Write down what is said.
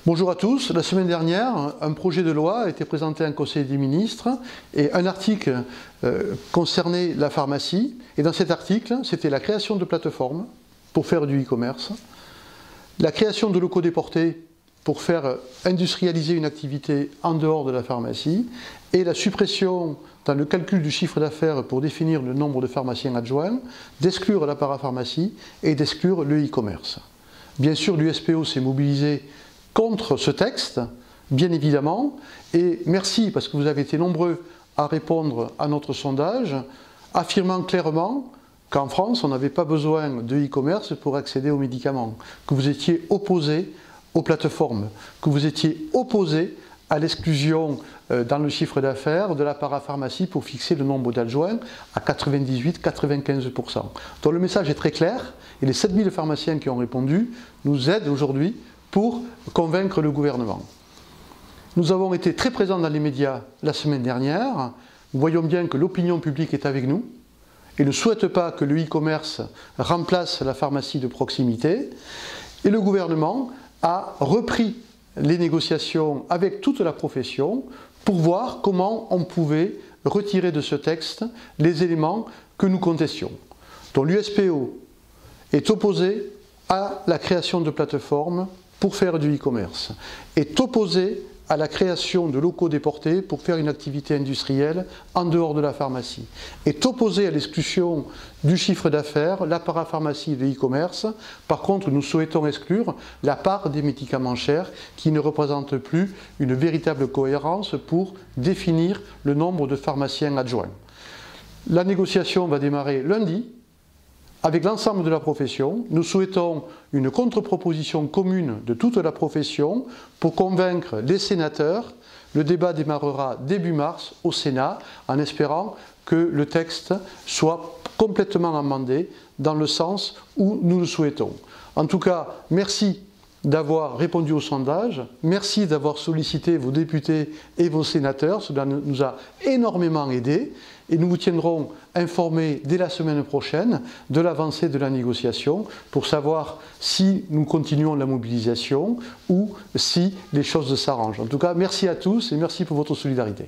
Bonjour à tous. La semaine dernière, un projet de loi a été présenté à un Conseil des ministres et un article concernait la pharmacie. Et dans cet article, c'était la création de plateformes pour faire du e-commerce, la création de locaux déportés pour faire industrialiser une activité en dehors de la pharmacie et la suppression dans le calcul du chiffre d'affaires pour définir le nombre de pharmaciens adjoints, d'exclure la parapharmacie et d'exclure le e-commerce. Bien sûr, l'USPO s'est mobilisé contre ce texte, bien évidemment, et merci parce que vous avez été nombreux à répondre à notre sondage, affirmant clairement qu'en France, on n'avait pas besoin de e-commerce pour accéder aux médicaments, que vous étiez opposés aux plateformes, que vous étiez opposés à l'exclusion dans le chiffre d'affaires de la parapharmacie pour fixer le nombre d'adjoints à 98-95%. Donc le message est très clair et les 7000 pharmaciens qui ont répondu nous aident aujourd'hui pour convaincre le gouvernement. Nous avons été très présents dans les médias la semaine dernière. Nous voyons bien que l'opinion publique est avec nous et ne souhaite pas que le e-commerce remplace la pharmacie de proximité. Et le gouvernement a repris les négociations avec toute la profession pour voir comment on pouvait retirer de ce texte les éléments que nous contestions. Donc l'USPO est opposé à la création de plateformes pour faire du e-commerce, est opposé à la création de locaux déportés pour faire une activité industrielle en dehors de la pharmacie, est opposé à l'exclusion du chiffre d'affaires, la parapharmacie et le e-commerce. Par contre, nous souhaitons exclure la part des médicaments chers qui ne représente plus une véritable cohérence pour définir le nombre de pharmaciens adjoints. La négociation va démarrer lundi avec l'ensemble de la profession. Nous souhaitons une contre-proposition commune de toute la profession pour convaincre les sénateurs. Le débat démarrera début mars au Sénat en espérant que le texte soit complètement amendé dans le sens où nous le souhaitons. En tout cas, merci d'avoir répondu au sondage, merci d'avoir sollicité vos députés et vos sénateurs, cela nous a énormément aidés et nous vous tiendrons informés dès la semaine prochaine de l'avancée de la négociation pour savoir si nous continuons la mobilisation ou si les choses s'arrangent. En tout cas, merci à tous et merci pour votre solidarité.